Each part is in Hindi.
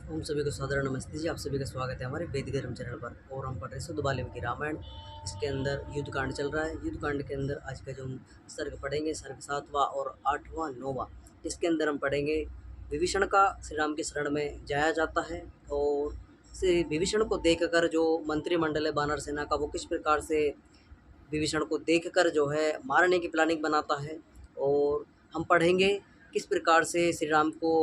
हम सभी को सादर नमस्ते जी। आप सभी का स्वागत है हमारे वेद धर्म चैनल पर। और हम पढ़ रहे शुद्ध वाल्मीकि रामायण। इसके अंदर युद्ध कांड चल रहा है। युद्ध कांड के अंदर आज का जो हम सर्ग पढ़ेंगे, सर्ग 7वां और 8वां 9वां, इसके अंदर हम पढ़ेंगे विभीषण का श्री राम की शरण में जाया जाता है। और से विभीषण को देखकर जो मंत्रिमंडल है वानर सेना का, वो किस प्रकार से विभीषण को देखकर जो है मारने की प्लानिंग बनाता है। और हम पढ़ेंगे किस प्रकार से श्री राम को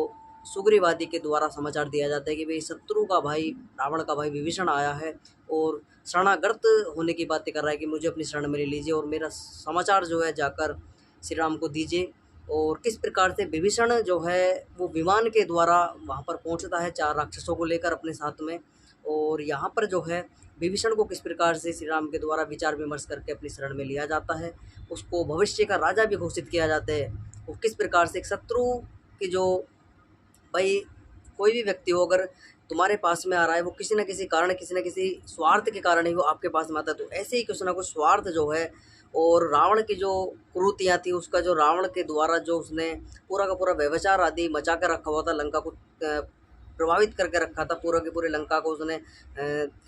सुग्रीव आदि के द्वारा समाचार दिया जाता है कि भाई शत्रु का भाई, रावण का भाई विभीषण आया है और शरणागत होने की बातें कर रहा है कि मुझे अपनी शरण में ले लीजिए और मेरा समाचार जो है जाकर श्री राम को दीजिए। और किस प्रकार से विभीषण जो है वो विमान के द्वारा वहाँ पर पहुँचता है 4 राक्षसों को लेकर अपने साथ में। और यहाँ पर जो है विभीषण को किस प्रकार से श्री राम के द्वारा विचार विमर्श करके अपनी शरण में लिया जाता है, उसको भविष्य का राजा भी घोषित किया जाता है। वो किस प्रकार से एक शत्रु की जो भाई कोई भी व्यक्ति हो, अगर तुम्हारे पास में आ रहा है वो किसी न किसी कारण, किसी न किसी स्वार्थ के कारण ही वो आपके पास में आता है। तो ऐसे ही कुछ ना कुछ स्वार्थ जो है, और रावण की जो कुरीतियाँ थी, उसका जो रावण के द्वारा जो उसने पूरा का पूरा व्यभिचार आदि मचा कर रखा हुआ था, लंका को प्रभावित करके रखा था, पूरा की पूरी लंका को उसने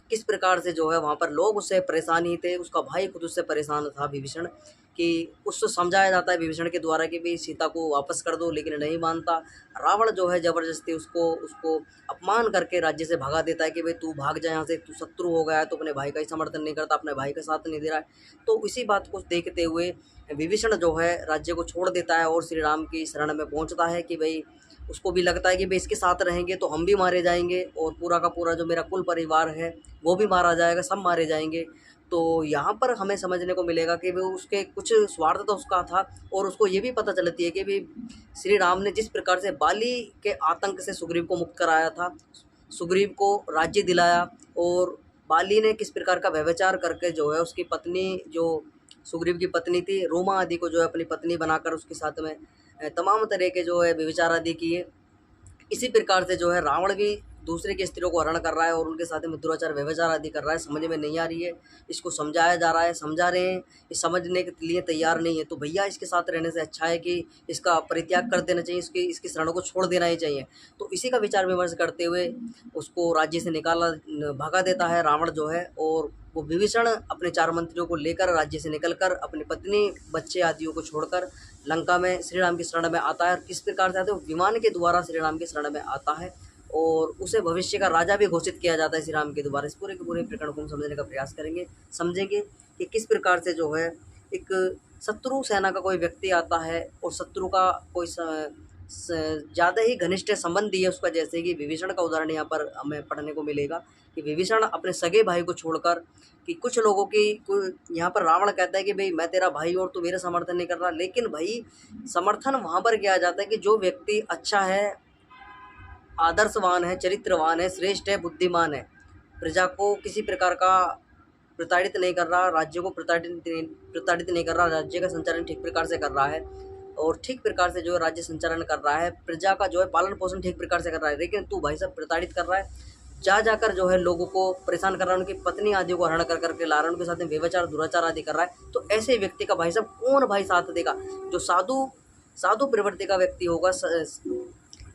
किस प्रकार से जो है वहाँ पर लोग उससे परेशान ही थे। उसका भाई खुद उससे परेशान था विभीषण, कि उसको समझाया जाता है विभीषण के द्वारा कि भाई सीता को वापस कर दो, लेकिन नहीं मानता। रावण जो है ज़बरदस्ती उसको उसको अपमान करके राज्य से भगा देता है कि भाई तू भाग जा यहाँ से, तू शत्रु हो गया है, तो अपने भाई का ही समर्थन नहीं करता, अपने भाई का साथ नहीं दे रहा है। तो इसी बात को देखते हुए विभीषण जो है राज्य को छोड़ देता है और श्री राम की शरण में पहुँचता है कि भाई उसको भी लगता है कि भाई इसके साथ रहेंगे तो हम भी मारे जाएंगे और पूरा का पूरा जो मेरा कुल परिवार है वो भी मारा जाएगा, सब मारे जाएंगे। तो यहाँ पर हमें समझने को मिलेगा कि वो उसके कुछ स्वार्थ तो उसका था, और उसको ये भी पता चलती है कि भी श्री राम ने जिस प्रकार से बाली के आतंक से सुग्रीव को मुक्त कराया था, सुग्रीव को राज्य दिलाया, और बाली ने किस प्रकार का व्यभिचार करके जो है उसकी पत्नी, जो सुग्रीव की पत्नी थी, रोमा आदि को जो है अपनी पत्नी बनाकर उसके साथ में तमाम तरह के जो है व्यभिचार आदि किए। इसी प्रकार से जो है रावण भी दूसरे की स्त्रियों को हरण कर रहा है और उनके साथ में दुराचार व्यभिचार आदि कर रहा है। समझ में नहीं आ रही है, इसको समझाया जा रहा है, समझा रहे हैं, ये समझने के लिए तैयार नहीं है। तो भैया इसके साथ रहने से अच्छा है कि इसका परित्याग कर देना चाहिए, इसकी शरण को छोड़ देना ही चाहिए। तो इसी का विचार विमर्श करते हुए उसको राज्य से निकाला, भगा देता है रावण जो है। और वो विभीषण अपने 4 मंत्रियों को लेकर राज्य से निकलकर अपनी पत्नी बच्चे आदियों को छोड़कर लंका में श्री राम की शरण में आता है। और किस प्रकार से आते हैं, विमान के द्वारा श्री राम की शरण में आता है और उसे भविष्य का राजा भी घोषित किया जाता है श्री राम के द्वारा। इस पूरे के पूरे प्रकरण को हम समझने का प्रयास करेंगे, समझेंगे कि किस प्रकार से जो है एक शत्रु सेना का कोई व्यक्ति आता है और शत्रु का कोई ज़्यादा ही घनिष्ठ संबंधी है उसका, जैसे कि विभीषण का उदाहरण यहाँ पर हमें पढ़ने को मिलेगा कि विभीषण अपने सगे भाई को छोड़कर, कि कुछ लोगों की यहाँ पर रावण कहता है कि भाई मैं तेरा भाई और तू मेरा समर्थन नहीं कर रहा, लेकिन भाई समर्थन वहाँ पर किया जाता है कि जो व्यक्ति अच्छा है, आदर्शवान है, चरित्रवान है, श्रेष्ठ है, बुद्धिमान है, प्रजा को किसी प्रकार का प्रताड़ित नहीं कर रहा, राज्य को प्रताड़ित नहीं कर रहा, राज्य का संचालन ठीक प्रकार से कर रहा है और ठीक प्रकार से जो है राज्य संचालन कर रहा है, प्रजा का जो है पालन पोषण ठीक प्रकार से कर रहा है। लेकिन तू भाई साहब प्रताड़ित कर रहा है, जाकर जो है लोगों को परेशान कर रहा है, उनकी पत्नी आदि को हरण कर करके ला रहा है, उनके साथ में व्यभिचार दुराचार आदि कर रहा है। तो ऐसे व्यक्ति का भाई साहब कौन भाई साथ देगा? जो साधु साधु प्रवृत्ति का व्यक्ति होगा,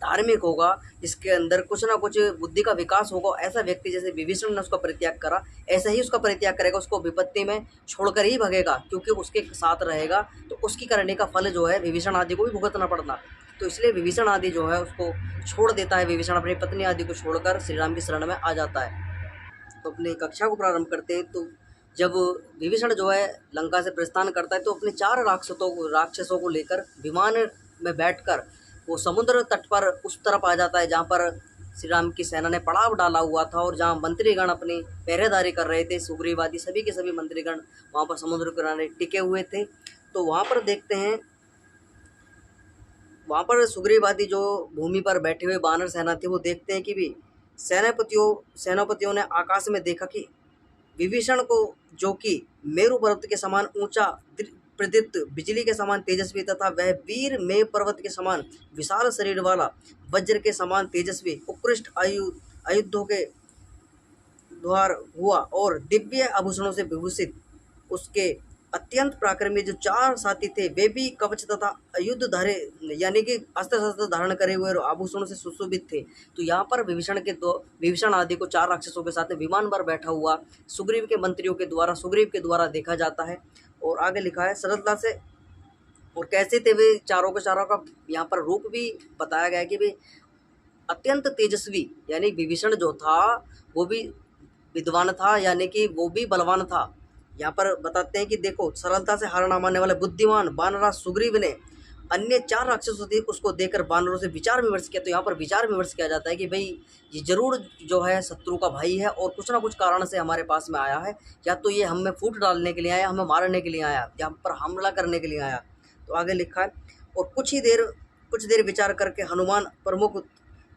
धार्मिक होगा, इसके अंदर कुछ ना कुछ बुद्धि का विकास होगा, ऐसा व्यक्ति जैसे विभीषण ने उसका परित्याग करा, ऐसा ही उसका परित्याग करेगा, उसको विपत्ति में छोड़कर ही भगेगा, क्योंकि उसके साथ रहेगा तो उसकी करने का फल जो है विभीषण आदि को भी भुगतना पड़ता। तो इसलिए विभीषण आदि जो है उसको छोड़ देता है, विभीषण अपनी पत्नी आदि को छोड़कर श्री राम की शरण में आ जाता है। तो अपनी कक्षा को प्रारंभ करते हैं। तो जब विभीषण जो है लंका से प्रस्थान करता है तो अपने 4 राक्षसों को लेकर विमान में बैठकर वो समुद्र तट पर उस तरफ आ जाता है जहाँ पर श्री राम की सेना ने पड़ाव डाला हुआ था और जहाँ मंत्रीगण अपनी पहरेदारी कर रहे थे, सुग्रीव आदि सभी के सभी मंत्रीगण वहाँ पर समुद्र किनारे टिके हुए थे। तो वहाँ पर देखते हैं, वहाँ पर सुग्रीव आदि जो भूमि पर बैठे हुए वानर सेना थी, वो देखते हैं कि भी सेनापतियों ने आकाश में देखा कि विभीषण को, जो कि मेरु पर्वत के समान ऊंचा, प्रदीप्त बिजली के समान तेजस्वी तथा वह वीर में पर्वत के समान विशाल शरीर वाला, वज्र के समान तेजस्वी, उत्कृष्ट आयुधों के द्वार हुआ और दिव्य आभूषणों से विभूषित, उसके अत्यंत पराक्रमी जो 4 साथी थे वे भी कवच तथा युद्ध धारे यानी कि अस्त्र शस्त्र धारण करे हुए और आभूषणों से सुशोभित थे। तो यहाँ पर विभीषण आदि को 4 राक्षसों के साथ में विमान पर बैठा हुआ सुग्रीव के मंत्रियों के द्वारा सुग्रीव के द्वारा देखा जाता है। और आगे लिखा है सरलता से और कैसे थे वे चारों के चारों का यहाँ पर रूप भी बताया गया है कि वे अत्यंत तेजस्वी यानी विभीषण जो था वो भी विद्वान था यानी कि वो भी बलवान था। यहाँ पर बताते हैं कि देखो सरलता से हार ना मानने वाले बुद्धिमान वानरराज सुग्रीव ने अन्य 4 राक्षसों थे उसको देखकर वानरों से विचार विमर्श किया। तो यहाँ पर विचार विमर्श किया जाता है कि भाई ये जरूर जो है शत्रु का भाई है और कुछ ना कुछ कारण से हमारे पास में आया है, या तो ये हमें फूट डालने के लिए आया, हमें मारने के लिए आया, यहाँ पर हमला करने के लिए आया। तो आगे लिखा है और कुछ देर विचार करके हनुमान प्रमुख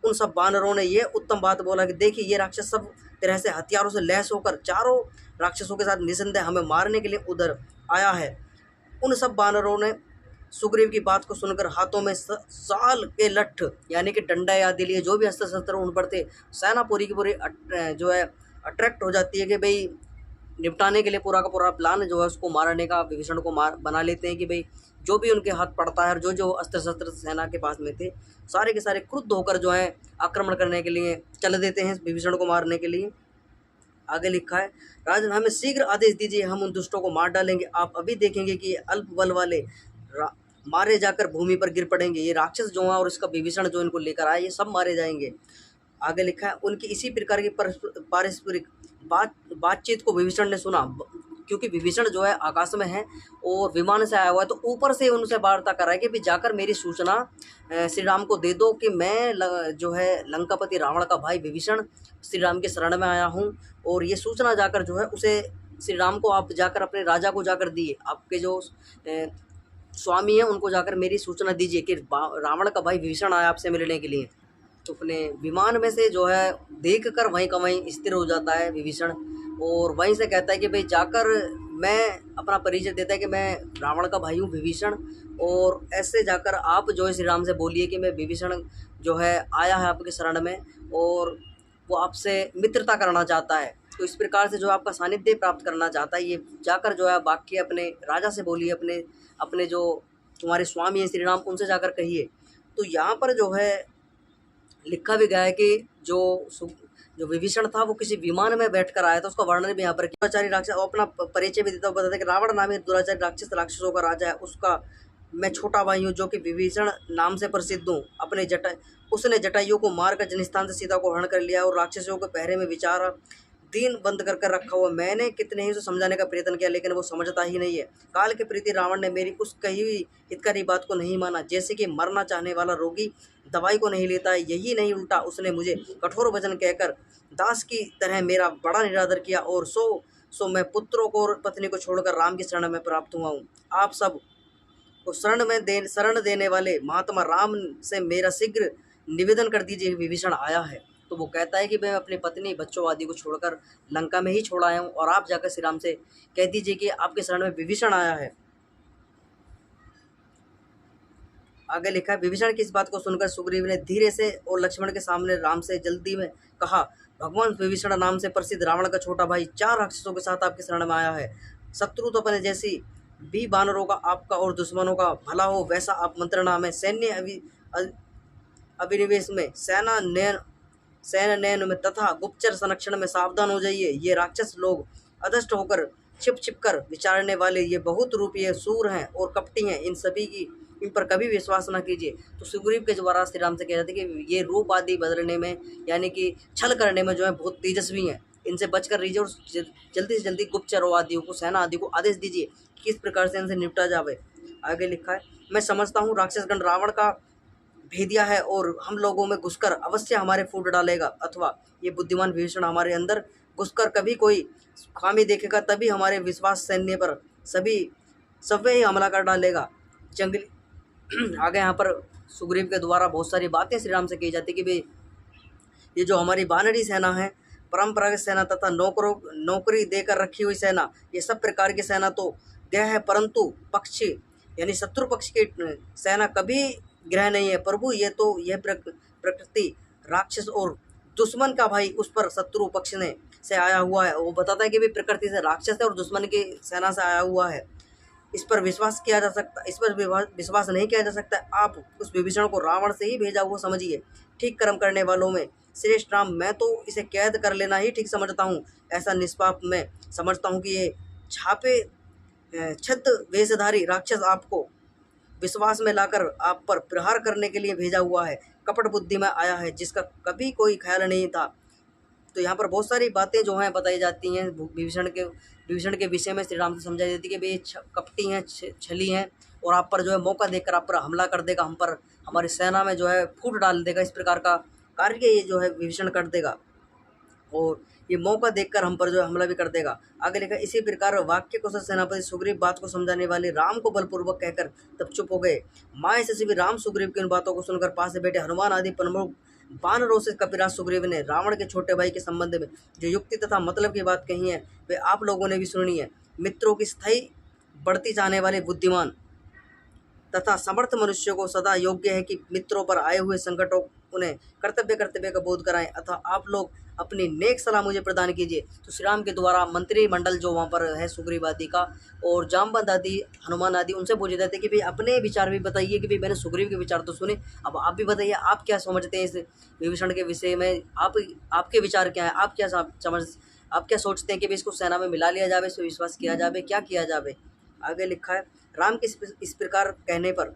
उन सब वानरों ने ये उत्तम बात बोला कि देखिए ये राक्षस सब तरह से हथियारों से लैस होकर चारों राक्षसों के साथ निसंदेह हमें मारने के लिए उधर आया है। उन सब वानरों ने सुग्रीव की बात को सुनकर हाथों में साल के लठ यानी कि डंडा आदि लिए जो भी अस्त्र शस्त्र उन पर थे, सेना पूरी की पूरी जो है अट्रैक्ट हो जाती है कि भाई निपटाने के लिए पूरा का पूरा प्लान जो है उसको मारने का विभीषण को बना लेते हैं कि भाई जो भी उनके हाथ पड़ता है और जो जो अस्त्र शस्त्र सेना के पास में थे सारे के सारे क्रुद्ध होकर जो है आक्रमण करने के लिए चल देते हैं विभीषण को मारने के लिए। आगे लिखा है राजन हमें शीघ्र आदेश दीजिए, हम उन दुष्टों को मार डालेंगे। आप अभी देखेंगे कि अल्प बल वाले मारे जाकर भूमि पर गिर पड़ेंगे। ये राक्षस जो है और इसका विभीषण जो इनको लेकर आए ये सब मारे जाएंगे। आगे लिखा है उनकी इसी प्रकार की पारस्परिक बातचीत को विभीषण ने सुना, क्योंकि विभीषण जो है आकाश में है और विमान से आया हुआ है, तो ऊपर से उनसे वार्ता कर रहा है कि भी जाकर मेरी सूचना श्री राम को दे दो कि मैं जो है लंकापति रावण का भाई विभीषण श्री राम के शरण में आया हूँ, और ये सूचना जाकर जो है उसे श्री राम को आप जाकर अपने राजा को जाकर दिए, आपके जो स्वामी हैं उनको जाकर मेरी सूचना दीजिए कि रावण का भाई विभीषण आया आपसे मिलने के लिए। तो अपने विमान में से जो है देख कर वहीं का वहीं स्थिर हो जाता है विभीषण, और वहीं से कहता है कि भाई जाकर मैं अपना परिचय देता है कि मैं रावण का भाई हूँ विभीषण, और ऐसे जाकर आप जो है श्री राम से बोलिए कि मैं विभीषण जो है आया है आपके शरण में और वो आपसे मित्रता करना चाहता है। तो इस प्रकार से जो आपका सानिध्य प्राप्त करना चाहता है, ये जाकर जो है वाक्य अपने राजा से बोलिए, अपने जो तुम्हारे स्वामी हैं श्री राम उनसे जाकर कहिए। तो यहाँ पर जो है लिखा भी गया है कि जो विभीषण था वो किसी विमान में बैठकर आया था, उसका वर्णन भी यहाँ पर दुराचारी राक्षस अपना परिचय भी देता हुआ बताता है कि रावण नामी दुराचारी राक्षसों का राजा है, उसका मैं छोटा भाई हूँ जो कि विभीषण नाम से प्रसिद्ध हूँ। उसने जटायुओं को मारकर जनस्थान से सीता को हरण कर लिया और राक्षसों के पहरे में विचारा दीन बंद कर रखा हुआ। मैंने कितने ही उसे समझाने का प्रयत्न किया लेकिन वो समझता ही नहीं है। काल के प्रति रावण ने मेरी उस कही हुई हितकारी बात को नहीं माना, जैसे कि मरना चाहने वाला रोगी दवाई को नहीं लेता है, यही नहीं उल्टा उसने मुझे कठोर वचन कहकर दास की तरह मेरा बड़ा निरादर किया, और सो मैं पुत्रों को और पत्नी को छोड़कर राम की शरण में प्राप्त हुआ हूँ। आप सब को शरण देने वाले महात्मा राम से मेरा शीघ्र निवेदन कर दीजिए विभीषण आया है। तो वो कहता है कि मैं अपनी पत्नी बच्चों आदि को छोड़कर लंका में ही छोड़ आया हूँ, और आप जाकर श्री राम से कह दीजिए कि आपके शरण में विभीषण आया है। आगे लिखा है विभीषण की इस बात को सुनकर सुग्रीव ने धीरे से और लक्ष्मण के सामने राम से जल्दी में कहा, भगवान विभीषण नाम से प्रसिद्ध रावण का छोटा भाई 4 राक्षसों के साथ आपके शरण में आया है। शत्रु तो अपने जैसी भी वानरों का आपका और दुश्मनों का भला हो वैसा आप मंत्रणा में सैन्य अभिनिवेश में सैन्य नयन में तथा गुप्तचर संरक्षण में सावधान हो जाइए। ये राक्षस लोग अदष्ट होकर छिप कर विचारने वाले ये बहुत रूपीय सूर हैं और कपटी हैं, इन पर कभी विश्वास न कीजिए। तो सुग्रीव के द्वारा श्री राम से कह रहे थे कि ये रूप आदि बदलने में यानी कि छल करने में जो है बहुत तेजस्वी हैं, इनसे बचकर रहिए और जल्दी से जल्दी गुप्तचरों आदियों को सेना आदि को आदेश दीजिए किस प्रकार से इनसे निपटा जावे। आगे लिखा है मैं समझता हूँ राक्षसगण रावण का भेदिया है और हम लोगों में घुसकर अवश्य हमारे फूट डालेगा, अथवा ये बुद्धिमान विभीषण हमारे अंदर घुसकर कभी कोई खामी देखेगा तभी हमारे विश्वास सैन्य पर सभी ही हमला कर डालेगा। जंगली आगे यहाँ पर सुग्रीव के द्वारा बहुत सारी बातें श्री राम से की जाती कि भाई ये जो हमारी वानरी सेना है, परंपरागत सेना तथा नौकरी देकर रखी हुई सेना, ये सब प्रकार की सेना तो गया है, परंतु पक्ष यानी शत्रु पक्ष की सेना कभी ग्रह नहीं है प्रभु। यह प्रकृति राक्षस और दुश्मन का भाई उस पर शत्रु पक्ष से आया हुआ है। वो बताता है कि भी प्रकृति से राक्षस है और दुश्मन की सेना से आया हुआ है। इस पर विश्वास किया जा सकता, इस पर विश्वास नहीं किया जा सकता। आप उस विभीषण को रावण से ही भेजा हुआ समझिए। ठीक कर्म करने वालों में श्रेष्ठ राम, मैं तो इसे कैद कर लेना ही ठीक समझता हूँ। ऐसा निष्पाप मैं समझता हूँ कि ये छापे छद्म वेशधारी राक्षस आपको विश्वास में लाकर आप पर प्रहार करने के लिए भेजा हुआ है। कपट बुद्धि में आया है जिसका कभी कोई ख्याल नहीं था। तो यहाँ पर बहुत सारी बातें जो हैं बताई जाती हैं विभीषण के विषय में श्री राम से समझाई जाती है कि भाई कपटी हैं, छली हैं, और आप पर जो है मौका देकर आप पर हमला कर देगा, हम पर हमारी सेना में जो है फूट डाल देगा। इस प्रकार का कार्य ये जो है विभीषण कर देगा, और ये मौका देखकर हम पर जो है हमला भी कर देगा। आगे लिखा, इसी प्रकार वाक्य कुशल सेनापति सुग्रीव बात को समझाने वाले राम को बलपूर्वक कहकर तब चुप हो गए। माय से भी राम सुग्रीव की उन बातों को सुनकर पास से बैठे हनुमान आदि प्रमुख वानरों से कपिराज सुग्रीव ने रावण के छोटे भाई के संबंध में जो युक्ति तथा मतलब की बात कही है वे आप लोगों ने भी सुनी है। मित्रों की स्थायी बढ़ती जाने वाले बुद्धिमान तथा समर्थ मनुष्यों को सदा योग्य है कि मित्रों पर आए हुए संकटों उन्हें कर्तव्य का बोध कराएं, अतः आप लोग अपनी नेक सलाह मुझे प्रदान कीजिए। तो श्री राम के द्वारा मंत्रिमंडल जो वहाँ पर है सुग्रीव आदि का और जामवंत आदि हनुमान आदि, उनसे पूछे जाते कि भाई अपने विचार भी बताइए कि भाई मैंने सुग्रीव के विचार तो सुने, अब आप भी बताइए आप क्या समझते हैं इस विभीषण के विषय में, आपके विचार क्या है, आप क्या सोचते हैं कि भाई इसको सेना में मिला लिया जाए, इस पर विश्वास किया जाए, क्या किया जाए। आगे लिखा है, राम के इस प्रकार कहने पर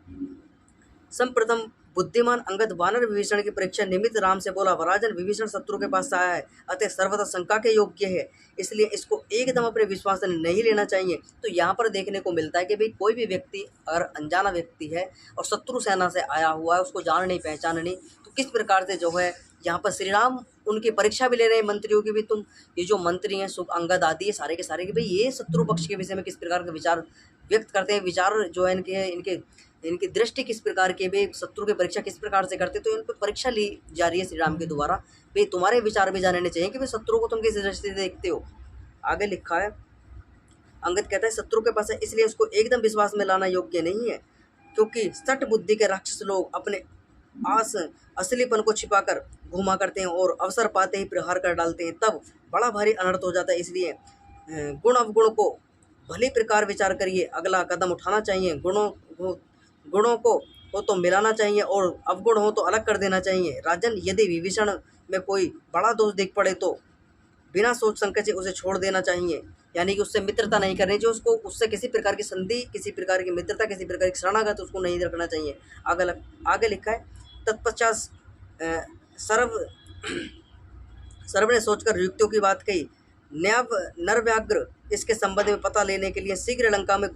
संप्रथम बुद्धिमान अंगद वानर विभीषण की परीक्षा निमित्त राम से बोला, राजन विभीषण शत्रु के पास आया है, अतः सर्वथा शंका के योग्य है, इसलिए इसको एकदम अपने विश्वास में नहीं लेना चाहिए। तो यहाँ पर देखने को मिलता है कि भाई कोई भी व्यक्ति अगर अनजाना व्यक्ति है और शत्रु सेना से आया हुआ है, उसको जान नहीं पहचान नहीं, तो किस प्रकार से जो है यहाँ पर श्री राम उनकी परीक्षा भी ले रहे हैं मंत्रियों की भी, तुम ये जो मंत्री हैं शुभ अंगद आदि ये सारे के सारे कि भाई ये शत्रु पक्ष के विषय में किस प्रकार के विचार व्यक्त करते हैं, विचार जो है इनकी दृष्टि किस प्रकार के, वे शत्रु की परीक्षा किस प्रकार से करते, तो इन पर परीक्षा ली जा रही है श्री राम के द्वारा। वे तुम्हारे विचार भी जानने चाहिए कि वे शत्रु को तुम किस दृष्टि से देखते हो। आगे लिखा है, अंगद कहता है शत्रु के पास है इसलिए उसको एकदम विश्वास में लाना योग्य नहीं है, क्योंकि सट बुद्धि के राक्षस लोग अपने असलीपन को छिपाकर घुमा करते हैं और अवसर पाते ही प्रहार कर डालते हैं, तब बड़ा भारी अनर्थ हो जाता है। इसलिए गुण अवगुण को भली प्रकार विचार करिए, अगला कदम उठाना चाहिए। गुणों को हो तो मिलाना चाहिए और अवगुण हो तो अलग कर देना चाहिए। राजन, यदि विभीषण में कोई बड़ा दोष दिख पड़े तो बिना सोच संकोच से उसे छोड़ देना चाहिए, यानी कि उससे मित्रता नहीं करनी चाहिए, उसको उससे किसी प्रकार की संधि, किसी प्रकार की मित्रता, किसी प्रकार की शरणागत उसको नहीं रखना चाहिए। आगे लिखा है, तत्पश्चात सर्व ने सोचकर युक्तियों की बात कही। नरव्याघ्र इसके संबंध में पता लेने के लिए शीघ्र लंका में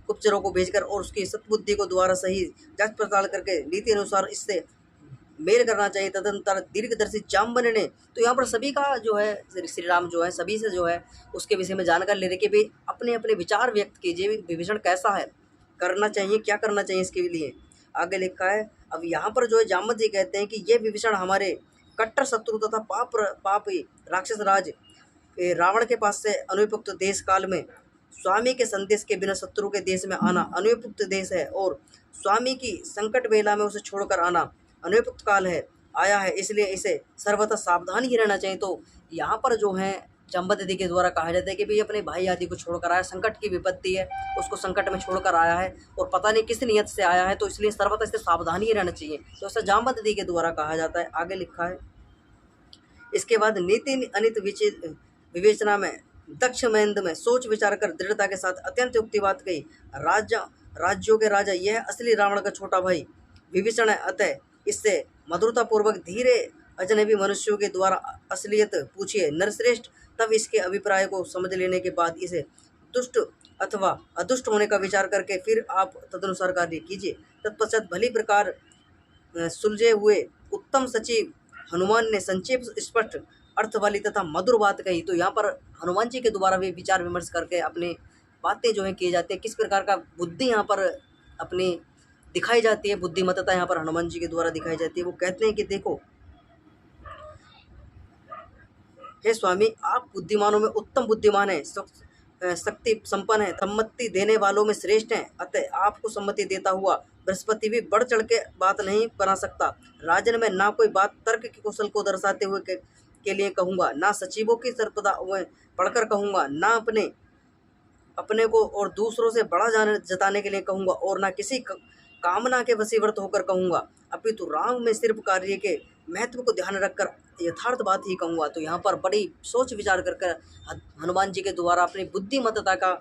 गुप्तचरों को भेजकर और उसकी सतबुद्धि को द्वारा सही जांच पड़ताल करके नीति अनुसार इससे मेल करना चाहिए। तदंतर दीर्घदर्शी जाम्बन ने, तो यहाँ पर सभी का जो है श्री राम जो है सभी से जो है उसके विषय में जानकारी ले रहे कि भाई अपने अपने विचार व्यक्त कीजिए, विभीषण कैसा है, करना चाहिए, क्या करना चाहिए इसके लिए। आगे लिखा है, अब यहाँ पर जो है जामवंत जी कहते हैं कि ये विभीषण हमारे कट्टर शत्रु तथा पापी राक्षस राज रावण के पास से अनुपयुक्त देश काल में स्वामी के संदेश के बिना शत्रु के देश में आना अनुपयुक्त देश है, और स्वामी की संकट वेला में उसे छोड़कर आना अनुपयुक्त काल है आया है, इसलिए इसे सर्वथा सावधान ही रहना चाहिए। तो यहाँ पर जो है जामवंत जी के द्वारा कहा जाता है कि भाई अपने भाई आदि को छोड़कर आया, संकट की विपत्ति है, उसको संकट में छोड़कर आया है और पता नहीं किस नियत से आया है, तो इसलिए सर्वथा इससे सावधान ही रहना चाहिए। तो ऐसा जामवंत जी के द्वारा कहा जाता है। आगे लिखा है, इसके बाद नीति अनित विवेचना में दक्ष महेंद्र में सोच विचार कर दृढ़ता के साथ अत्यंत युक्ति बात कही। राज्यों के राजा यह असली रावण का छोटा भाई विभीषण है, अतः इससे मधुरता पूर्वक धीरे अजनबी मनुष्यों के द्वारा असलियत पूछिए। नरश्रेष्ठ तब इसके अभिप्राय को समझ लेने के बाद इसे दुष्ट अथवा अदुष्ट होने का विचार करके फिर आप तदनुसार कार्य कीजिए। तत्पश्चात भली प्रकार सुलझे हुए उत्तम सचिव हनुमान ने संक्षेप स्पष्ट अर्थ वाली तथा मधुर बात कही। तो यहाँ पर हनुमान जी के द्वारा भी विचार विमर्श करके अपनी बातें जो है किए जाते हैं, किस प्रकार का बुद्धि यहाँ पर अपनी दिखाई जाती है, बुद्धिमत्ता यहाँ पर हनुमान जी के द्वारा दिखाई जाती है। वो कहते हैं कि देखो हे स्वामी, आप बुद्धिमानों में उत्तम बुद्धिमान हैं, शक्ति संपन्न है, सम्मति देने वालों में श्रेष्ठ हैं, अतः आपको सम्मति देता हुआ बृहस्पति भी बढ़ चढ़ के बात नहीं बना सकता। राजन में ना कोई बात तर्क के कौशल को दर्शाते हुए के लिए कहूँगा, ना सचिवों की सर्पदा पढ़कर कहूँगा, ना अपने अपने को और दूसरों से बड़ा जताने के लिए कहूँगा और ना किसी कामना के वशीवर्त होकर कहूँगा, अपितु राम में सिर्फ कार्य के महत्व को ध्यान रखकर यथार्थ बात ही कहूँगा। तो यहाँ पर बड़ी सोच विचार कर हनुमान जी के द्वारा अपनी बुद्धिमत्ता का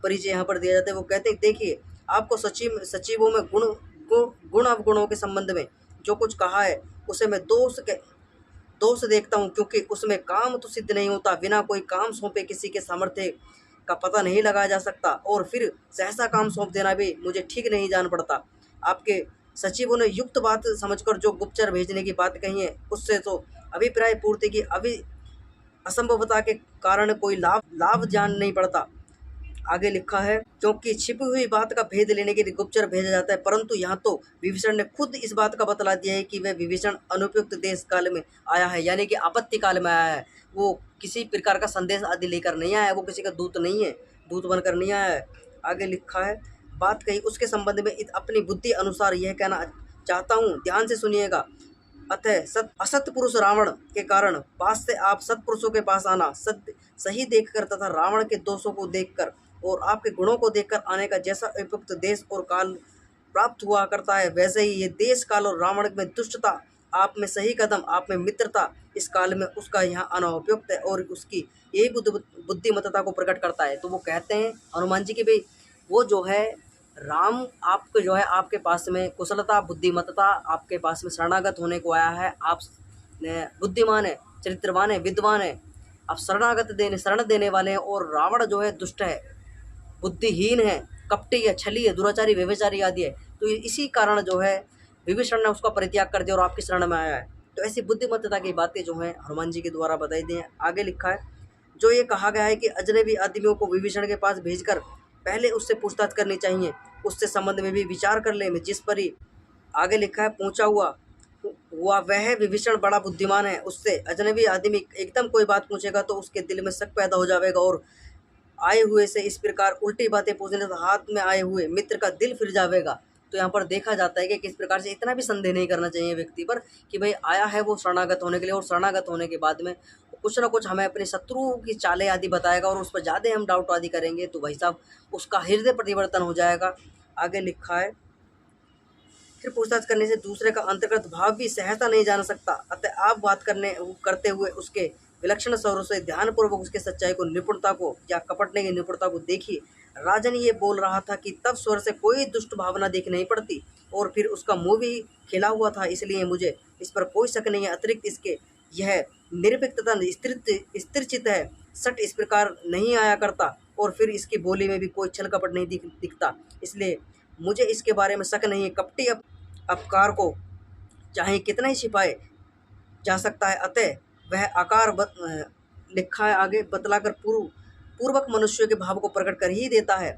परिचय यहाँ पर दिया जाता है। वो कहते हैं, देखिए आपको सचिवों में गुण अवगुणों के संबंध में जो कुछ कहा है उसे मैं दोष देखता हूँ, क्योंकि उसमें काम तो सिद्ध नहीं होता, बिना कोई काम सौंपे किसी के सामर्थ्य का पता नहीं लगाया जा सकता, और फिर सहसा काम सौंप देना भी मुझे ठीक नहीं जान पड़ता। आपके सचिवों ने युक्त बात समझकर जो गुप्तचर भेजने की बात कही है उससे तो अभिप्राय पूर्ति की असंभवता के कारण कोई लाभ जान नहीं पड़ता। आगे लिखा है, क्योंकि छिपी हुई बात का भेद लेने के लिए गुप्तचर भेजा जाता है, परंतु यहाँ तो विभीषण ने खुद इस बात का बतला दिया है कि वह विभीषण अनुपयुक्त देश काल में आया है, यानी कि आपत्ति काल में आया है। वो किसी प्रकार का संदेश आदि लेकर नहीं आया है, वो किसी का दूत नहीं है, दूत बनकर नहीं आया है। आगे लिखा है, बात कही उसके संबंध में अपनी बुद्धि अनुसार यह कहना चाहता हूँ, ध्यान से सुनिएगा। अतः असत पुरुष रावण के कारण पास से आप सत्पुरुषों के पास आना, सही देखकर तथा रावण के दोषों को देखकर और आपके गुणों को देखकर आने का जैसा उपयुक्त देश और काल प्राप्त हुआ करता है, वैसे ही ये देश काल और रावण में दुष्टता, आप में सही कदम, आप में मित्रता, इस काल में उसका यहाँ आना उपयुक्त है और उसकी यही बुद्धिमत्ता को प्रकट करता है। तो वो कहते हैं हनुमान जी की भाई वो जो है राम आपको जो है आपके पास में कुशलता बुद्धिमत्ता आपके पास में शरणागत होने को आया है। आप बुद्धिमान है, चरित्रवान है, विद्वान है, आप शरण देने वाले हैं, और रावण जो है दुष्ट है, बुद्धिहीन है, कपटी है, छली है, दुराचारी, व्यभिचारी आदि है। तो इसी कारण जो है विभीषण ने उसका परित्याग कर दिया और आपकी शरण में आया है। तो ऐसी बुद्धिमत्ता की बातें जो हैं हनुमान जी के द्वारा बताई दी हैं। आगे लिखा है, जो ये कहा गया है कि अजनबी आदमियों को विभीषण के पास भेजकर पहले उससे पूछताछ करनी चाहिए, उससे संबंध में भी विचार कर ले, जिस पर ही आगे लिखा है, पहुँचा हुआ वह विभीषण बड़ा बुद्धिमान है, उससे अजनबी आदमी एकदम कोई बात पूछेगा तो उसके दिल में शक पैदा हो जाएगा और आए हुए से इस प्रकार उल्टी बातें पूछने से हाथ में आए हुए मित्र का दिल फिर जाएगा। तो यहाँ पर देखा जाता है कि किस प्रकार से इतना भी संदेह नहीं करना चाहिए व्यक्ति पर कि भाई आया है वो शरणागत होने के लिए, और शरणागत होने के बाद में कुछ ना कुछ हमें अपने शत्रुओं की चालें आदि बताएगा और उस पर ज़्यादा हम डाउट आदि करेंगे तो भाई साहब उसका हृदय परिवर्तन हो जाएगा। आगे लिखा है, फिर पूछताछ करने से दूसरे का अंतर्गत भाव भी सहसा नहीं जान सकता, अतः आप बात करते हुए उसके विलक्षण स्वरों से ध्यानपूर्वक उसके सच्चाई को, निपुणता को या कपटने की निपुणता को देखिए। राजन ये बोल रहा था कि तब स्वर से कोई दुष्ट भावना दिख नहीं पड़ती और फिर उसका मुंह भी खिला हुआ था, इसलिए मुझे इस पर कोई शक नहीं है। अतिरिक्त इसके यह निर्भीक तथा स्थिरचित है, सट इस प्रकार नहीं आया करता और फिर इसकी बोली में भी कोई छल कपट नहीं दिखता, इसलिए मुझे इसके बारे में शक नहीं है। कपटी अपकार को चाहे कितना ही छिपाए जा सकता है, अतः वह आकार लिखा है आगे बतलाकर पूर्वक मनुष्य के भाव को प्रकट कर ही देता है।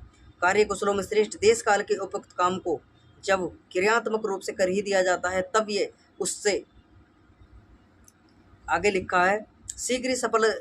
कार्य कुशलों में श्रेष्ठ देश काल के उपयुक्त काम को जब क्रियात्मक रूप से कर ही दिया जाता है तब ये उससे आगे लिखा है शीघ्र ही सफल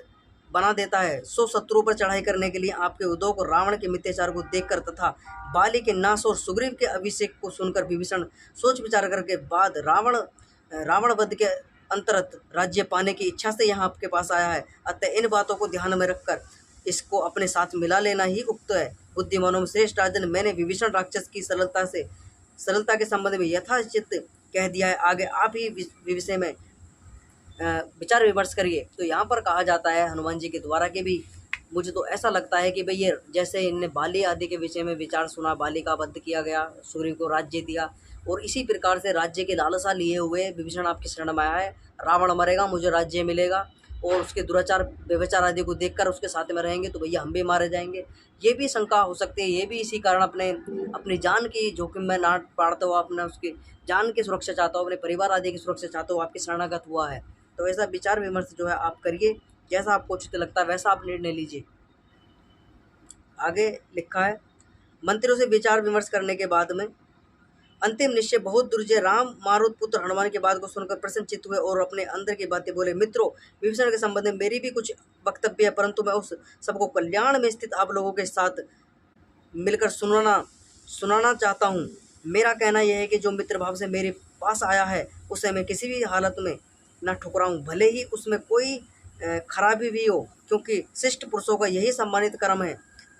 बना देता है। सो शत्रु पर चढ़ाई करने के लिए आपके उद्योग और रावण के मिथ्याचार को देखकर तथा बाली के नाश और सुग्रीव के अभिषेक को सुनकर विभीषण सोच विचार करके बाद रावण वध के अंतरत राज्य पाने की इच्छा से यहाँ आपके पास आया है। अतः इन बातों को ध्यान में रखकर इसको अपने साथ मिला लेना ही उक्त है। बुद्धिमानों में श्रेष्ठ राजन, मैंने विभीषण राक्षस की सरलता के संबंध में यथाचित कह दिया है, आगे आप ही विषय में विचार विमर्श करिए। तो यहाँ पर कहा जाता है हनुमान जी के द्वारा कि भी मुझे तो ऐसा लगता है कि भाई ये जैसे इनने बाली आदि के विषय में विचार सुना, बाली का वध किया गया, सुग्रीव को राज्य दिया और इसी प्रकार से राज्य की लालसा लिए हुए विभीषण आपकी शरण में आया है। रावण मरेगा, मुझे राज्य मिलेगा, और उसके दुराचार व्यभिचार आदि को देखकर उसके साथ में रहेंगे तो भैया हम भी मारे जाएंगे, ये भी शंका हो सकती है। ये भी इसी कारण अपनी जान की जोखिम में ना पाड़ता हुआ अपना उसकी जान की सुरक्षा चाहता हो, अपने परिवार आदि की सुरक्षा चाहता हो, आपकी शरणागत हुआ है। तो ऐसा विचार विमर्श जो है आप करिए, जैसा आपको उचित लगता है वैसा आप निर्णय लीजिए। आगे लिखा है, मंत्रियों से विचार विमर्श करने के बाद में अंतिम निश्चय बहुत दुर्जय राम मारुत पुत्र हनुमान की बात को सुनकर प्रसन्नचित्त हुए और अपने अंदर की बातें बोले। मित्रों, विभीषण के संबंध में मेरी भी कुछ वक्तव्य है, परंतु मैं उस सबको कल्याण में स्थित आप लोगों के साथ मिलकर सुनाना चाहता हूँ। मेरा कहना यह है कि जो मित्र भाव से मेरे पास आया है उसे मैं किसी भी हालत में न ठुकराऊँ, भले ही उसमें कोई खराबी भी हो, क्योंकि शिष्ट पुरुषों का यही सम्मानित कर्म है।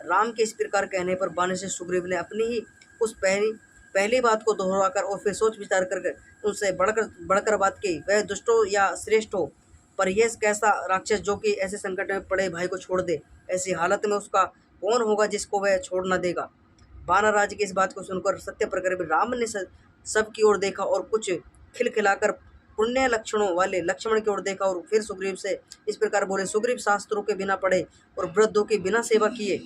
राम के इस प्रकार कहने पर वानरसेन सुग्रीव ने अपनी ही उस पहली बात को दोहराकर और फिर सोच विचार कर उनसे बढ़कर बात की, वह दुष्ट हो या श्रेष्ठ हो, पर यह कैसा राक्षस जो कि ऐसे संकट में पड़े भाई को छोड़ दे, ऐसी हालत में उसका कौन होगा जिसको वह छोड़ न देगा। वानर राज की इस बात को सुनकर सत्यप्रकट राम ने सब की ओर देखा और कुछ खिलखिलाकर पुण्य लक्षणों वाले लक्ष्मण की ओर देखा और फिर सुग्रीव से इस प्रकार बोले, सुग्रीव, शास्त्रों के बिना पढ़े और वृद्धों के बिना सेवा किए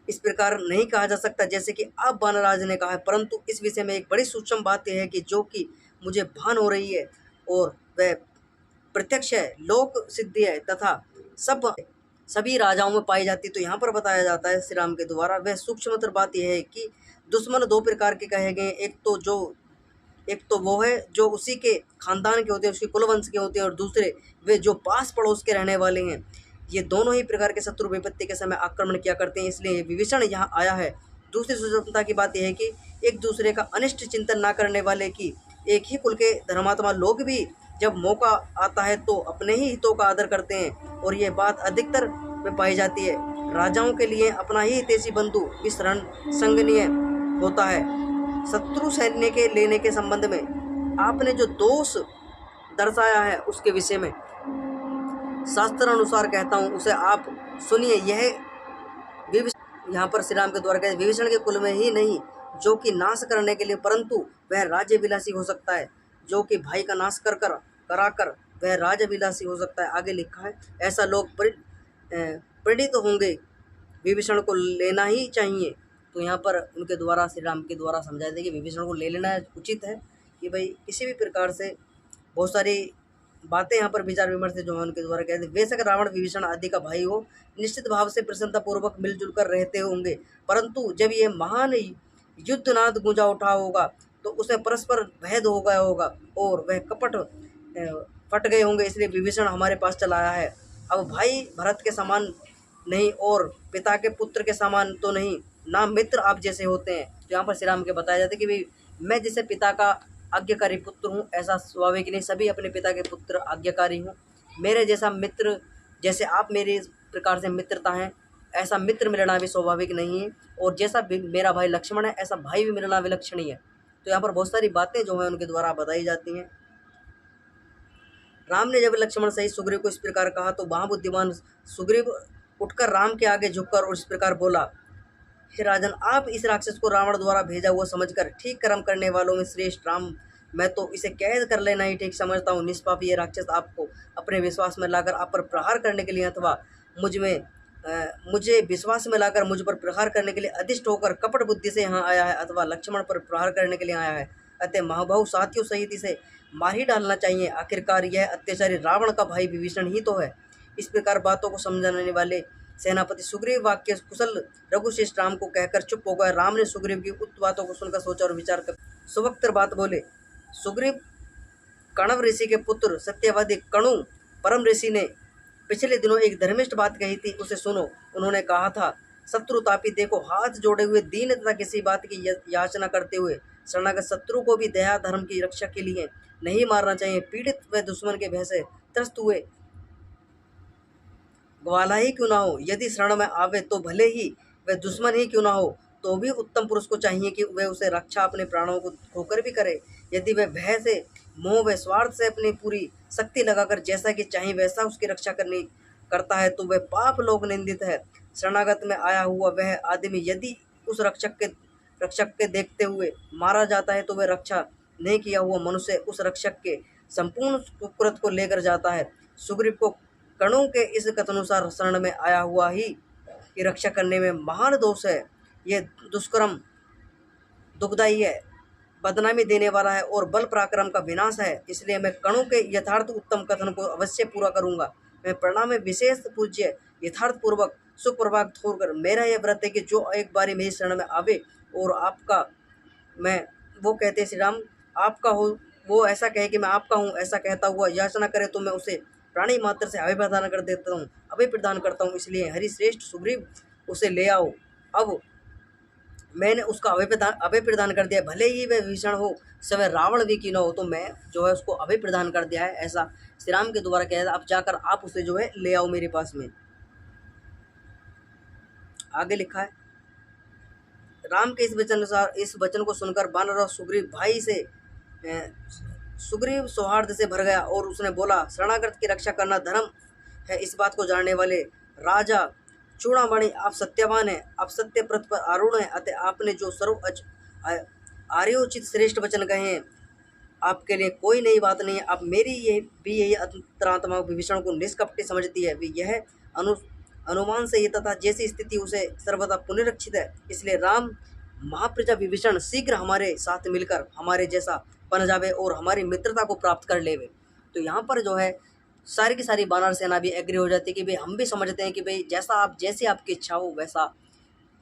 इस प्रकार नहीं कहा जा सकता जैसे कि अब वानराज ने कहा है, परंतु इस विषय में एक बड़ी सूक्ष्म बात यह है कि जो कि मुझे भान हो रही है और वह प्रत्यक्ष है, लोक सिद्धि है तथा सभी राजाओं में पाई जाती है। तो यहाँ पर बताया जाता है श्री राम के द्वारा वह सूक्ष्मतर बात यह है कि दुश्मन दो प्रकार के कहे गए, एक तो वो है जो उसी के खानदान के होते हैं, उसके कुलवंश के होते हैं, और दूसरे वे जो पास पड़ोस के रहने वाले हैं। ये दोनों ही प्रकार के शत्रु विपत्ति के समय आक्रमण किया करते हैं, इसलिए विभीषण यहाँ आया है। दूसरी सुचेतनता की बात यह है कि एक दूसरे का अनिष्ट चिंतन ना करने वाले की एक ही कुल के धर्मात्मा लोग भी जब मौका आता है तो अपने ही हितों का आदर करते हैं, और ये बात अधिकतर में पाई जाती है। राजाओं के लिए अपना ही हितैषी बंधु भी शरण संगनीय होता है। शत्रु सैन्य के लेने के संबंध में आपने जो दोष दर्शाया है उसके विषय में शास्त्र अनुसार कहता हूँ उसे आप सुनिए। यह यहाँ पर श्री राम के द्वारा कहते विभीषण के कुल में ही नहीं जो कि नाश करने के लिए, परंतु वह राज्य विलासी हो सकता है, जो कि भाई का नाश कराकर वह राज्य विलासी हो सकता है। आगे लिखा है, ऐसा लोग प्रेरित होंगे, विभीषण को लेना ही चाहिए। तो यहाँ पर उनके द्वारा श्री राम के द्वारा समझाया था कि विभीषण को ले लेना उचित है, कि भाई किसी भी प्रकार से बहुत सारी बातें यहाँ पर विचार विमर्श जो है उनके द्वारा कहते हैं। बेशक रावण विभीषण आदि का भाई हो, निश्चित भाव से प्रसन्नता पूर्वक मिलजुल कर रहते होंगे, परंतु जब ये महान युद्धनाद गूंजा उठा होगा तो उसमें परस्पर भेद हो गया होगा और वह कपट फट गए होंगे, इसलिए विभीषण हमारे पास चला आया है। अब भाई भरत के समान नहीं और पिता के पुत्र के समान तो नहीं, ना मित्र आप जैसे होते हैं। तो यहाँ पर श्री राम के बताया जाता है कि भाई मैं जैसे पिता का आज्ञाकारी पुत्र हूँ, ऐसा स्वाभाविक नहीं, सभी अपने पिता के पुत्र आज्ञाकारी हूँ। मेरे जैसा मित्र, जैसे आप मेरे प्रकार से मित्रता हैं, ऐसा मित्र मिलना भी स्वाभाविक नहीं है, और जैसा मेरा भाई लक्ष्मण है ऐसा भाई भी मिलना विलक्षणीय है। तो यहाँ पर बहुत सारी बातें जो हैं उनके द्वारा बताई जाती हैं। राम ने जब लक्ष्मण सहित सुग्रीव को इस प्रकार कहा तो महाबुद्धिमान सुग्रीव उठकर राम के आगे झुककर और इस प्रकार बोला, हे राजन, आप इस राक्षस को रावण द्वारा भेजा हुआ समझकर ठीक कर्म करने वालों में श्रेष्ठ राम, मैं तो इसे कैद कर लेना ही ठीक समझता हूँ। निष्पाप ये राक्षस आपको अपने विश्वास में लाकर आप पर प्रहार करने के लिए अथवा मुझे विश्वास में लाकर मुझ पर प्रहार करने के लिए अधिष्ठ होकर कपट बुद्धि से यहाँ आया है, अथवा लक्ष्मण पर प्रहार करने के लिए आया है। अतः महाभाव साथियों सहित इसे मार ही डालना चाहिए। आखिरकार यह अत्याचारी रावण का भाई विभीषण ही तो है। इस प्रकार बातों को समझाने वाले सेनापति सुग्रीव वाक्य कुशल रघुश्रेष्ठ राम को कहकर चुप हो गए। राम ने सुग्रीव की उक्त बातों को सुनकर सोचा और विचार कर सुवक्तर बात बोले। सुग्रीव कणव ऋषि के पुत्र सत्यवादी कणु परम ऋषि ने पिछले दिनों एक धर्मिष्ठ बात कही थी, उसे सुनो। उन्होंने कहा था, शत्रु तापी देखो, हाथ जोड़े हुए दीन तथा किसी बात की याचना करते हुए शरणागत शत्रु को भी दया धर्म की रक्षा के लिए नहीं मारना चाहिए। पीड़ित व दुश्मन के भय से त्रस्त हुए ग्वाला ही क्यों ना हो, यदि शरण में आवे तो भले ही वह दुश्मन ही क्यों ना हो, तो भी उत्तम पुरुष को चाहिए कि वह उसे रक्षा अपने प्राणों को खोकर भी करे। यदि वह भय से, मोह व स्वार्थ से अपनी पूरी शक्ति लगाकर जैसा कि चाहिए वैसा उसकी रक्षा करता है तो वह पाप लोग निंदित है। शरणागत में आया हुआ वह आदमी यदि उस रक्षक के देखते हुए मारा जाता है तो वह रक्षा नहीं किया हुआ मनुष्य उस रक्षक के संपूर्ण कुकृत को लेकर जाता है। सुग्रीव को कणों के इस कथनानुसार शरण में आया हुआ ही की रक्षा करने में महान दोष है। यह दुष्कर्म दुखदायी है, बदनामी देने वाला है और बल पराक्रम का विनाश है। इसलिए मैं कणों के यथार्थ उत्तम कथन को अवश्य पूरा करूंगा। मैं प्रणाम में विशेष पूज्य यथार्थ पूर्वक सुप्रभाग छोड़कर मेरा यह व्रत है कि जो एक बारी मेरी शरण में आवे और आपका मैं वो कहते श्री राम आपका हो, वो ऐसा कहे कि मैं आपका हूँ ऐसा कहता हुआ याचना करे तो मैं उसे प्राणी मात्र से अभय प्रदान कर देता हूँ, अभय प्रदान करता हूँ। इसलिए हरिश्रेष्ठ सुग्रीव उसे ले आओ। अब मैंने उसका अभय प्रदान कर दिया, भले ही वह विभीषण हो, समय रावण भी क्यों न हो, तो मैं जो है उसको अभय प्रदान कर दिया है, ऐसा श्री राम के द्वारा कहा। अब जाकर आप उसे जो है ले आओ मेरे पास में। आगे लिखा है, राम के इस वचन को सुनकर वानर और सुग्रीव भाई से सुग्रीव सौहार्द से भर गया और उसने बोला, शरणागत की रक्षा करना धर्म है। इस बात को जानने वाले राजा चूड़ामणि, आप सत्यवान हैं, आप सत्य प्रत पर आरूढ़ हैं, अतः आपने जो सर्व आर्योचित श्रेष्ठ वचन कहे हैं, आपके लिए कोई नई बात नहीं है। आप मेरी यही अंतरात्मा विभीषण को निष्कपटी समझती है। वे यह अनुमान से ये तथा जैसी स्थिति उसे सर्वदा पुनरीक्षित है। इसलिए राम महाप्रजा विभीषण शीघ्र हमारे साथ मिलकर हमारे जैसा बन जावे और हमारी मित्रता को प्राप्त कर लेवे। तो यहाँ पर जो है सारी की सारी वानर सेना भी एग्री हो जाती है कि भाई हम भी समझते हैं कि भाई जैसी आपकी इच्छा हो वैसा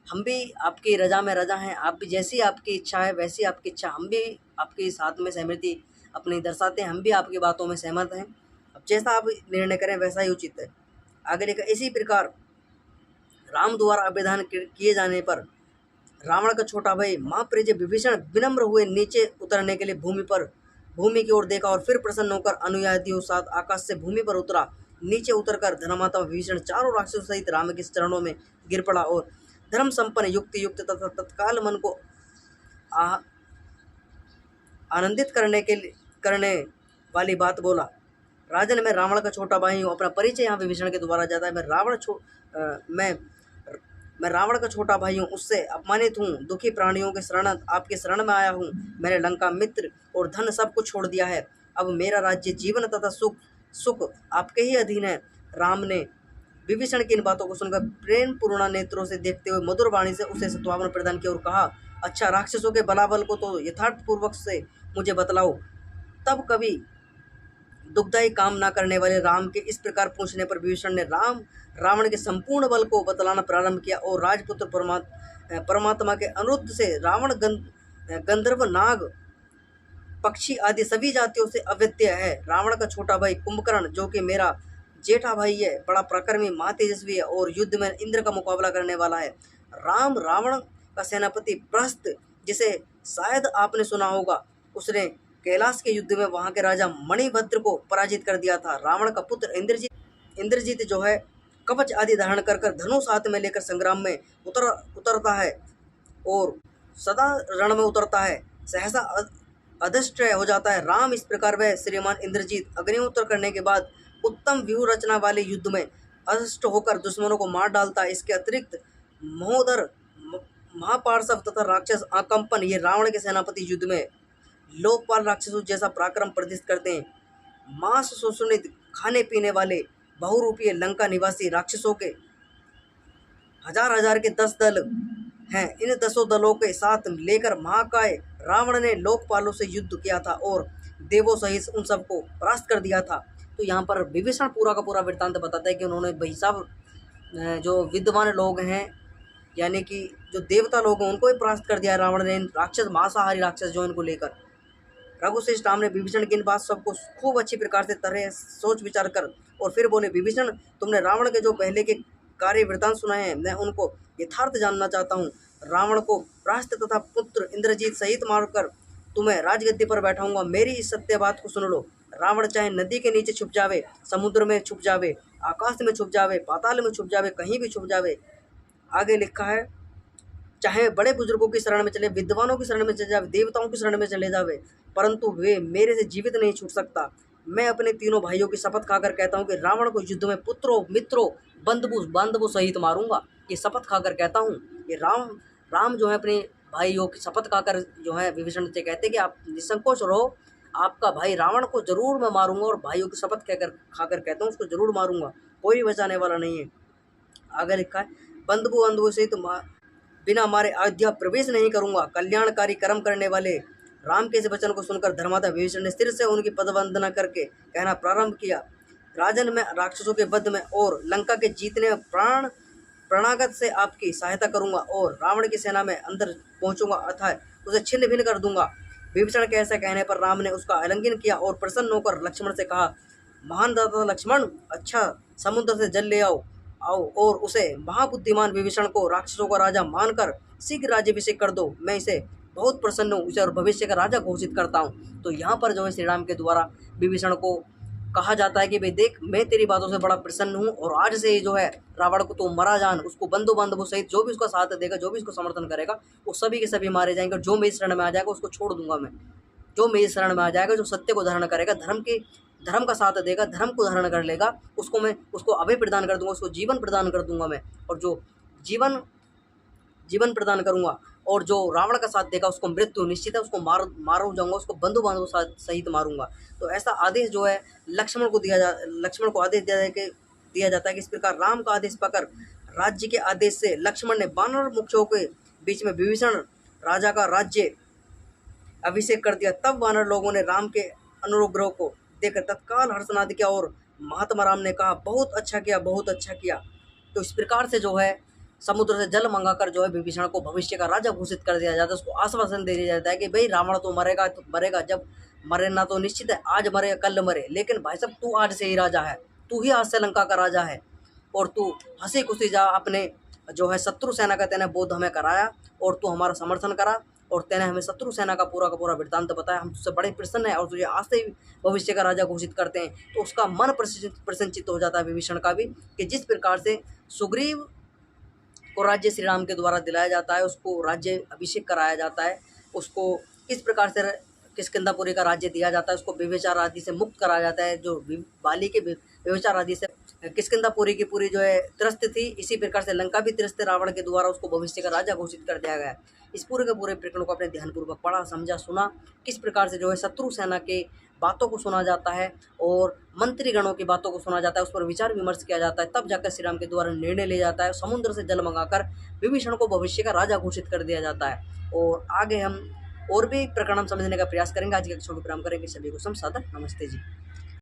हम भी आपकी रजा में रजा हैं, आप भी जैसी आपकी इच्छा है वैसी आपकी इच्छा, हम भी आपके साथ में सहमति अपनी दर्शाते हैं, हम भी आपकी बातों में सहमत हैं। अब जैसा आप निर्णय करें वैसा ही उचित है। आगे लिखा, इसी प्रकार राम द्वारा अभिधान किए जाने पर रावण का छोटा भाई महाप्रिय विभीषण विनम्र हुए नीचे उतरने के लिए भूमि की ओर देखा और फिर प्रसन्न होकर अनुयायियों साथ आकाश से भूमि पर उतरा। नीचे उतरकर धर्मात्मा विभीषण चारों राक्षसों सहित राम के चरणों में गिर पड़ा और धर्म संपन्न युक्त तथा तत्काल मन को आनंदित करने वाली बात बोला। राजन, मैं रावण का छोटा भाई हूँ। अपना परिचय यहाँ विभीषण के द्वारा जाता है। मैं रावण का छोटा भाई हूँ, उससे अपमानित हूँ, दुखी प्राणियों के शरण आपके शरण में आया हूँ। मैंने लंका, मित्र और धन सब कुछ छोड़ दिया है। अब मेरा राज्य, जीवन तथा सुख आपके ही अधीन है। राम ने विभीषण की इन बातों को सुनकर प्रेम पूर्ण नेत्रों से देखते हुए मधुर वाणी से उसे सांत्वना प्रदान किया और कहा, अच्छा, राक्षसों के बलाबल को तो यथार्थ पूर्वक से मुझे बतलाओ। तब कभी दुखदायी काम न करने वाले राम के इस प्रकार पूछने पर विभीषण ने रावण के संपूर्ण बल को बतलाना प्रारंभ किया और राजपुत्र परमात्मा के अनुरुद्ध से रावण गंधर्व, नाग, पक्षी आदि सभी जातियों से अद्वितीय है। रावण का छोटा भाई कुंभकर्ण, जो कि मेरा जेठा भाई है, बड़ा पराक्रमी, महातेजस्वी है और युद्ध में इंद्र का मुकाबला करने वाला है। रावण का सेनापति प्रहस्त, जिसे शायद आपने सुना होगा, उसने कैलाश के युद्ध में वहां के राजा मणिभद्र को पराजित कर दिया था। रावण का पुत्र इंद्रजीत जो है कवच आदि धारण कर धनुष हाथ में लेकर संग्राम में उतरता है और सदा रण में उतरता है, सहसा अदृष्ट हो जाता है। राम इस प्रकार वह श्रीमान इंद्रजीत अग्निहोत्र करने के बाद उत्तम व्यूह रचना वाले युद्ध में अदृष्ट होकर दुश्मनों को मार डालता है। इसके अतिरिक्त महोदर, महापार्श्व तथा राक्षस आकंपन, ये रावण के सेनापति युद्ध में लोकपाल राक्षसों जैसा पराक्रम प्रदर्शित करते हैं। मांस शोषणित खाने पीने वाले बहुरूपीय लंका निवासी राक्षसों के हजार के 10 दल हैं। इन 10 दलों के साथ लेकर महाकाय रावण ने लोकपालों से युद्ध किया था और देवों सहित उन सबको परास्त कर दिया था। तो यहाँ पर विभीषण पूरा का पूरा वृत्तांत बताता है कि उन्होंने भाई साहब जो विद्वान लोग हैं, यानी कि जो देवता लोग हैं, उनको भी परास्त कर दिया रावण ने। राक्षस, मांसाहारी राक्षस जो इनको लेकर रघुश्रेष्ठ राम ने विभीषण की इन बात सबको खूब अच्छी प्रकार से तरह सोच विचार कर और फिर बोले, विभीषण, तुमने रावण के जो पहले के कार्य वृत्तांत सुनाए हैं, मैं उनको यथार्थ जानना चाहता हूँ। रावण को परास्त तथा पुत्र इंद्रजीत सहित मारकर तुम्हें राजगद्दी पर बैठाऊंगा। मेरी इस सत्य बात को सुन लो। रावण चाहे नदी के नीचे छुप जावे, समुद्र में छुप जावे, आकाश में छुप जावे, पाताल में छुप जावे, कहीं भी छुप जावे। आगे लिखा है, चाहे बड़े बुजुर्गों की शरण में चले, विद्वानों की शरण में चले जावे, देवताओं की शरण में चले जावे, परंतु वे मेरे से जीवित नहीं छूट सकता। मैं अपने तीनों भाइयों की शपथ खाकर कहता हूँ कि रावण को युद्ध में पुत्रों, मित्रों, बांधवों सहित मारूंगा। ये शपथ खाकर कहता हूँ। ये राम जो है अपने भाइयों की शपथ खाकर जो है विभीषण से कहते कि आप निसंकोच रहो, आपका भाई रावण को जरूर मैं मारूंगा और भाइयों की शपथ खाकर कहता हूँ उसको जरूर मारूंगा, कोई बचाने वाला नहीं है। आगे लिखा है, बंधुओं सहित बिना मारे अयोध्या प्रवेश नहीं करूंगा। कल्याणकारी कर्म करने वाले राम के इस वचन को सुनकर धर्मात्मा विभीषण ने सिर से उनकी पदवंदना करके कहना प्रारंभ किया, राजन, मैं राक्षसों के वध में और लंका के जीतने में प्रणागत से आपकी सहायता करूंगा और रावण की सेना में अंदर पहुंचूंगा अथवा उसे छिन्न भिन्न कर दूंगा। विभीषण के ऐसा कहने पर राम ने उसका आलिंगन किया और प्रसन्न होकर लक्ष्मण से कहा, महान दाता लक्ष्मण, अच्छा, समुद्र से जल ले आओ और उसे महाबुद्धिमान विभीषण को राक्षसों का राजा मानकर शीघ्र राज्याभिषेक कर दो। मैं इसे बहुत प्रसन्न हूँ, उसे और भविष्य का राजा घोषित करता हूँ। तो यहाँ पर जो है श्री राम के द्वारा विभीषण को कहा जाता है कि भाई देख, मैं तेरी बातों से बड़ा प्रसन्न हूँ और आज से जो है रावण को तो मरा जान, उसको बंधु बांधवों सहित जो भी उसका साथ देगा, जो भी उसको समर्थन करेगा, वो सभी के सभी मारे जाएंगे। और जो मेरी शरण में आ जाएगा उसको छोड़ दूंगा मैं। जो मेरी शरण में आ जाएगा, जो सत्य को धारण करेगा, धर्म का साथ देगा, धर्म को धारण कर लेगा, उसको अभय प्रदान कर दूंगा, उसको जीवन प्रदान कर दूंगा मैं। और जो जीवन जीवन प्रदान करूंगा, और जो रावण का साथ देगा उसको मृत्यु निश्चित है, उसको मारू जाऊंगा, उसको बंधु बांधवों सहित मारूंगा। तो ऐसा आदेश जो है लक्ष्मण को आदेश दिया जाता है कि इस प्रकार राम का आदेश पाकर राज्य के आदेश से लक्ष्मण ने वानर मुखियों के बीच में विभीषण राजा का राज्य अभिषेक कर दिया। तब वानर लोगों ने राम के अनुग्रह को देखकर तत्काल हर्षनाद किया और महात्मा राम ने कहा, बहुत अच्छा किया, बहुत अच्छा किया। तो इस प्रकार से जो है समुद्र से जल मंगाकर जो है विभीषण को भविष्य का राजा घोषित कर दिया जाता है। उसको आश्वासन दे दिया जाता है कि भाई रावण तो मरेगा, जब मरना तो निश्चित है, आज मरे कल मरे, लेकिन भाई साहब तू आज से ही राजा है, तू ही आज से लंका का राजा है। और तू हंसी खुशी जा, अपने जो है शत्रु सेना का तेने बोध हमें कराया और तू हमारा समर्थन करा और तेने हमें शत्रु सेना का पूरा वृत्तांत बताया। हम तुझसे बड़े प्रसन्न है और तुझे आज से ही भविष्य का राजा घोषित करते हैं। तो उसका मन प्रसन्नचित्त हो जाता है विभीषण का भी, कि जिस प्रकार से सुग्रीव को राज्य श्री राम के द्वारा दिलाया जाता है, उसको राज्य अभिषेक कराया जाता है, उसको किस प्रकार से किष्किंधापुरी का राज्य दिया जाता है, उसको व्यभिचार आदि से मुक्त कराया जाता है। जो बाली के व्यभिचार आदि से किष्किंधापुरी की पूरी जो है त्रस्त थी, इसी प्रकार से लंका भी त्रस्त रावण के द्वारा उसको भविष्य का राजा घोषित कर दिया गया है। इस पूरे के पूरे प्रकरण को अपने ध्यानपूर्वक पढ़ा, समझा, सुना, किस प्रकार से जो है शत्रु सेना के बातों को सुना जाता है और मंत्रीगणों की बातों को सुना जाता है, उस पर विचार विमर्श किया जाता है, तब जाकर श्री राम के द्वारा निर्णय लिया जाता है। समुद्र से जल मंगाकर विभीषण को भविष्य का राजा घोषित कर दिया जाता है। और आगे हम और भी प्रकरण समझने का प्रयास करेंगे। आज के एपिसोड विराम करेंगे। सभी को सादर नमस्ते जी।